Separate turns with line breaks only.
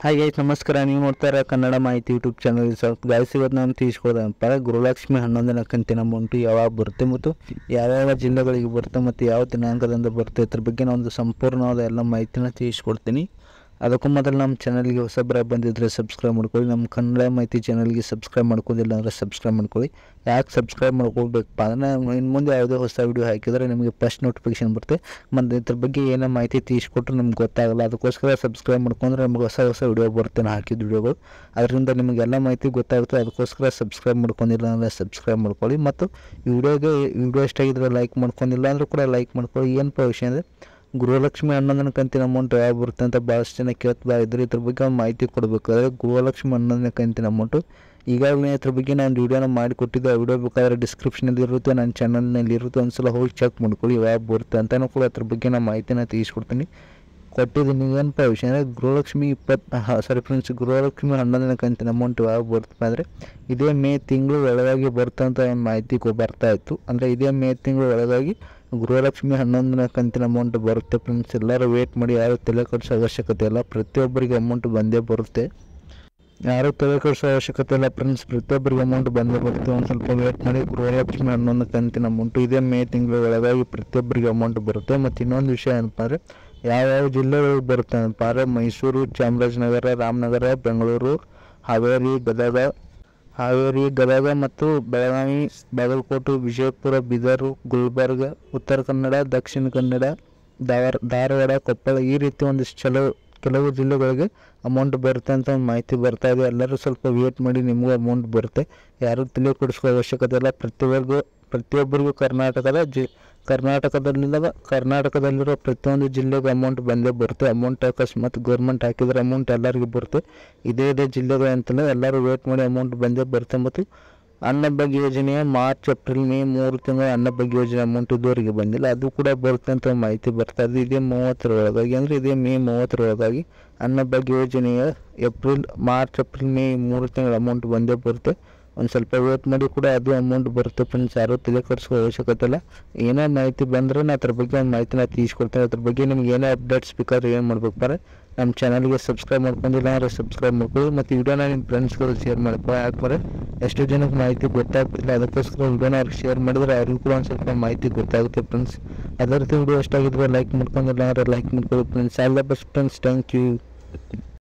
Hi guys, ನಮಸ್ಕಾರ. ನೀವು ನೋಡ್ತಾ ಇರೋ ಕನ್ನಡ ಮಾಹಿತಿ ಯೂಟ್ಯೂಬ್ ಚಾನಲ್. ಸ್ವಲ್ಪ ಗಾಯ್ಸ್, ಇವತ್ತು ನಾನು ತಿಳಿಸ್ಕೊಡೋದಪ್ಪ ಗೃಹಲಕ್ಷ್ಮಿ 11ನೇ ಕಂತಿನ ಅಮೌಂಟು ಯಾವಾಗ ಬರುತ್ತೆ ಮತ್ತು ಯಾವ್ಯಾವ ಜಿಲ್ಲೆಗಳಿಗೆ ಬರುತ್ತೆ ಮತ್ತು ಯಾವ ದಿನಾಂಕದಿಂದ ಬರುತ್ತೆ ಇದ್ರ ಬಗ್ಗೆ ನಾನು ಒಂದು ಸಂಪೂರ್ಣವಾದ ಎಲ್ಲ ಮಾಹಿತಿನ ತಿಳಿಸ್ಕೊಡ್ತೀನಿ. ಅದಕ್ಕೂ ಮೊದಲು ನಮ್ಮ ಚಾನಲ್ಗೆ ಹೊಸಬರ ಬಂದಿದ್ದರೆ ಸಬ್ಸ್ಕ್ರೈಬ್ ಮಾಡ್ಕೊಳ್ಳಿ. ನಮ್ಮ ಕನ್ನಡ ಮಾಹಿತಿ ಚಾನಲ್ಗೆ ಸಬ್ಸ್ಕ್ರೈಬ್ ಮಾಡ್ಕೋದಿಲ್ಲ ಅಂದರೆ ಸಬ್ಸ್ಕ್ರೈಬ್ ಮಾಡ್ಕೊಳ್ಳಿ. ಯಾಕೆ ಸಬ್ಸ್ಕ್ರೈಬ್ ಮಾಡ್ಕೊಳ್ಬೇಕಪ್ಪ ಅಂದರೆ ಇನ್ನು ಮುಂದೆ ಯಾವುದೇ ಹೊಸ ವೀಡಿಯೋ ಹಾಕಿದರೆ ನಿಮಗೆ ಫಸ್ಟ್ ನೋಟಿಫಿಕೇಶನ್ ಬರುತ್ತೆ. ಮತ್ತು ಇದ್ರ ಬಗ್ಗೆ ಏನೋ ಮಾಹಿತಿ ತಿಳಿಸ್ಕೊಟ್ರೆ ನಿಮ್ಗೆ ಗೊತ್ತಾಗಲ್ಲ. ಅದಕ್ಕೋಸ್ಕರ ಸಬ್ಸ್ಕ್ರೈಬ್ ಮಾಡ್ಕೊಂಡ್ರೆ ನಮ್ಗೆ ಹೊಸ ವೀಡಿಯೋ ಬರುತ್ತೆ, ನಾನು ಹಾಕಿದ ವೀಡಿಯೋಗಳು. ಅದರಿಂದ ನಿಮಗೆಲ್ಲ ಮಾಹಿತಿ ಗೊತ್ತಾಗುತ್ತೆ. ಅದಕ್ಕೋಸ್ಕರ ಸಬ್ಸ್ಕ್ರೈಬ್ ಮಾಡ್ಕೊಂಡಿಲ್ಲ ಅಂದರೆ ಸಬ್ಸ್ಕ್ರೈಬ್ ಮಾಡ್ಕೊಳ್ಳಿ. ಮತ್ತು ವಿಡಿಯೋ ಎಷ್ಟಾಗಿದ್ರೆ ಲೈಕ್ ಮಾಡ್ಕೊಂಡಿಲ್ಲ ಅಂದರೂ ಕೂಡ ಲೈಕ್ ಮಾಡ್ಕೊಳ್ಳಿ. ಏನಪ್ಪ ವಿಷಯ ಅಂದರೆ, ಗೃಹಲಕ್ಷ್ಮಿ 11ನೇ ಕಂತಿನ ಅಮೌಂಟ್ ಯಾವಾಗ ಬರುತ್ತೆ ಅಂತ ಭಾಳಷ್ಟು ಜನ ಕೇಳ್ತಾ ಇದ್ದರು. ಇದ್ರ ಬಗ್ಗೆ ಒಂದು ಮಾಹಿತಿ ಕೊಡಬೇಕಾದ್ರೆ ಗೃಹಲಕ್ಷ್ಮಿ 11ನೇ ಕಂತಿನ ಅಮೌಂಟು ಈಗಾಗಲೇ ಇದ್ರ ಬಗ್ಗೆ ನಾನು ವೀಡಿಯೋನ ಮಾಡಿಕೊಟ್ಟಿದ್ದೆ. ಆ ವಿಡಿಯೋ ಬೇಕಾದ್ರೆ ಡಿಸ್ಕ್ರಿಪ್ಷನಲ್ಲಿ ಇರುತ್ತೆ, ನನ್ನ ಚಾನಲ್ನಲ್ಲಿ ಇರುತ್ತೆ. ಒಂದು ಸಲ ಹೋಗಿ ಚೆಕ್ ಮಾಡ್ಕೊಳ್ಳಿ ಯಾವಾಗ ಬರುತ್ತೆ ಅಂತಲೂ ಕೂಡ ಅದ್ರ ಬಗ್ಗೆ ನಾನು ಮಾಹಿತಿನ ತಿಳಿಸ್ಕೊಡ್ತೀನಿ. ಕೊಟ್ಟಿದ್ದೀನಿ. ಏನಪ್ಪ ವಿಷಯ ಅಂದರೆ, ಗೃಹಲಕ್ಷ್ಮಿ ಗೃಹಲಕ್ಷ್ಮಿ 11ನೇ ಕಂತಿನ ಅಮೌಂಟ್ ಯಾವಾಗ ಬರುತ್ತೆ ಅಂದರೆ ಇದೇ ಮೇ ತಿಂಗಳು ಒಳಗಾಗಿ ಬರುತ್ತೆ ಅಂತ ಮಾಹಿತಿ ಬರ್ತಾ ಇತ್ತು. ಅಂದರೆ ಇದೇ ಮೇ ತಿಂಗಳು ಒಳಗಾಗಿ ಗೃಹಲಕ್ಷ್ಮಿ 11ನೇ ಕಂತಿನ ಅಮೌಂಟ್ ಬರುತ್ತೆ ಫ್ರೆಂಡ್ಸ್. ಎಲ್ಲರೂ ವೇಟ್ ಮಾಡಿ, ಯಾರು ತಲೆ ಕೆಡಿಸೋ ಅವಶ್ಯಕತೆ ಇಲ್ಲ. ಪ್ರತಿಯೊಬ್ಬರಿಗೆ ಅಮೌಂಟ್ ಬಂದೇ ಬರುತ್ತೆ. ಯಾರು ತಲೆ ಕೆಡಿಸೋ ಅವಶ್ಯಕತೆ ಇಲ್ಲ ಫ್ರೆಂಡ್ಸ್, ಪ್ರತಿಯೊಬ್ಬರಿಗೆ ಅಮೌಂಟ್ ಬಂದೇ ಬರುತ್ತೆ. ಒಂದು ಸ್ವಲ್ಪ ವೇಟ್ ಮಾಡಿ. ಗೃಹಲಕ್ಷ್ಮಿ 11ನೇ ಕಂತಿನ ಅಮೌಂಟು ಇದೇ ಮೇ ತಿಂಗಳ ಒಳಗಾಗಿ ಪ್ರತಿಯೊಬ್ಬರಿಗೆ ಅಮೌಂಟ್ ಬರುತ್ತೆ. ಮತ್ತು ಇನ್ನೊಂದು ವಿಷಯ ಏನಪ್ಪ ಅಂದರೆ, ಯಾವ್ಯಾವ ಜಿಲ್ಲೆಗಳಿಗೆ ಬರುತ್ತೆ ಏನಪ್ಪ ಅಂದರೆ, ಮೈಸೂರು, ಚಾಮರಾಜನಗರ, ರಾಮನಗರ, ಬೆಂಗಳೂರು, ಹಾವೇರಿ, ಗದಗ ಮತ್ತು ಬೆಳಗಾವಿ, ಬಾಗಲಕೋಟೆ, ವಿಜಯಪುರ, ಬೀದರ್, ಗುಲ್ಬರ್ಗ, ಉತ್ತರ ಕನ್ನಡ, ದಕ್ಷಿಣ ಕನ್ನಡ, ಧಾರವಾಡ, ಕೊಪ್ಪಳ, ಈ ರೀತಿ ಒಂದಿಷ್ಟು ಕೆಲವು ಜಿಲ್ಲೆಗಳಿಗೆ ಅಮೌಂಟ್ ಬರುತ್ತೆ ಅಂತ ಒಂದು ಮಾಹಿತಿ ಬರ್ತಾ ಇದೆ. ಎಲ್ಲರೂ ಸ್ವಲ್ಪ ವೇಟ್ ಮಾಡಿ, ನಿಮಗೂ ಅಮೌಂಟ್ ಬರುತ್ತೆ. ಯಾರೂ ತಲೆ ಕೆಡಿಸ್ಕೋ ಅವಶ್ಯಕತೆ ಇಲ್ಲ. ಪ್ರತಿಯೊಬ್ಬರಿಗೂ ಕರ್ನಾಟಕದಲ್ಲಿರೋ ಪ್ರತಿಯೊಂದು ಜಿಲ್ಲೆಗೆ ಅಮೌಂಟ್ ಬಂದೇ ಬರುತ್ತೆ. ಅಮೌಂಟ್ ಅಕಸ್ಮಾತ್ ಗೌರ್ಮೆಂಟ್ ಹಾಕಿದ್ರೆ ಅಮೌಂಟ್ ಎಲ್ಲರಿಗೂ ಬರುತ್ತೆ. ಇದೇ ಜಿಲ್ಲೆಗಳು ಅಂತಲೇ ಎಲ್ಲರೂ ವೇಟ್ ಮಾಡಿ, ಅಮೌಂಟ್ ಬಂದೇ ಬರುತ್ತೆ. ಮತ್ತು ಅನ್ನಭಾಗ್ಯ ಯೋಜನೆಯ ಮಾರ್ಚ್, ಏಪ್ರಿಲ್, ಮೇ 3 ತಿಂಗಳ ಅನ್ನಭಾಗ್ಯ ಯೋಜನೆ ಅಮೌಂಟ್ ಇದುವರೆಗೆ ಬಂದಿಲ್ಲ. ಅದು ಕೂಡ ಬರುತ್ತೆ ಅಂತ ಮಾಹಿತಿ ಬರ್ತಾ ಇದೆ. ಇದೇ 30ರ ಒಳಗಾಗಿ, ಅಂದರೆ ಇದೇ ಮೇ 30ರ ಒಳಗಾಗಿ ಅನ್ನಭಾಗ್ಯ ಯೋಜನೆಯ ಮಾರ್ಚ್, ಏಪ್ರಿಲ್, ಮೇ 3 ತಿಂಗಳ ಅಮೌಂಟ್ ಬಂದೇ ಬರುತ್ತೆ. ಒಂದು ಸ್ವಲ್ಪ ವೇಟ್ ಮಾಡಿ ಕೂಡ ಅದು ಅಮೌಂಟ್ ಬರುತ್ತೆ ಫ್ರೆಂಡ್ಸ್. ಯಾರೂ ತಲೆ ಕೆಡಿಸ್ಕೋ ಅವಶ್ಯಕತೆ ಇಲ್ಲ. ಏನೇ ಮಾಹಿತಿ ಬಂದರೆ ನಾನು ಅದ್ರ ಬಗ್ಗೆ ಒಂದು ಮಾಹಿತಿನ ತಿಳಿಸ್ಕೊಡ್ತೇನೆ. ಅದ್ರ ಬಗ್ಗೆ ನಿಮ್ಗೆ ಏನೇ ಅಪ್ಡೇಟ್ಸ್ ಬೇಕಾದ್ರೆ ಏನು ಮಾಡ್ಬೇಕಾರೆ ನಮ್ಮ ಚಾನಲ್ಗೆ ಸಬ್ಸ್ಕ್ರೈಬ್ ಮಾಡ್ಕೊಂಡಿಲ್ಲ ಅಂದರೆ ಸಬ್ಸ್ಕ್ರೈಬ್ ಮಾಡ್ಕೊಳ್ಳಿ. ಮತ್ತು ವಿಡಿಯೋನ ನಿಮ್ಮ ಫ್ರೆಂಡ್ಸ್ಗಳು ಶೇರ್ ಮಾಡಪ್ಪ. ಯಾಕಂದರೆ ಎಷ್ಟು ಜನಕ್ಕೆ ಮಾಹಿತಿ ಗೊತ್ತಾಗ್ತಿಲ್ಲ, ಅದಕ್ಕೋಸ್ಕರ ವಿಡಿಯೋನ ಅವ್ರಿಗೆ ಶೇರ್ ಮಾಡಿದರೆ ಅವ್ರಿಗೂ ಕೂಡ ಒಂದು ಸ್ವಲ್ಪ ಮಾಹಿತಿ ಗೊತ್ತಾಗುತ್ತೆ ಫ್ರೆಂಡ್ಸ್. ಅದೇ ರೀತಿ ವಿಡಿಯೋ ಎಷ್ಟಾಗಿದ್ರೆ ಲೈಕ್ ಮಾಡ್ಕೊಂಡಿಲ್ಲ ಅಂದರೆ ಲೈಕ್ ಮಾಡ್ಕೊಳ್ಳಿ friends. All the best friends. Thank you.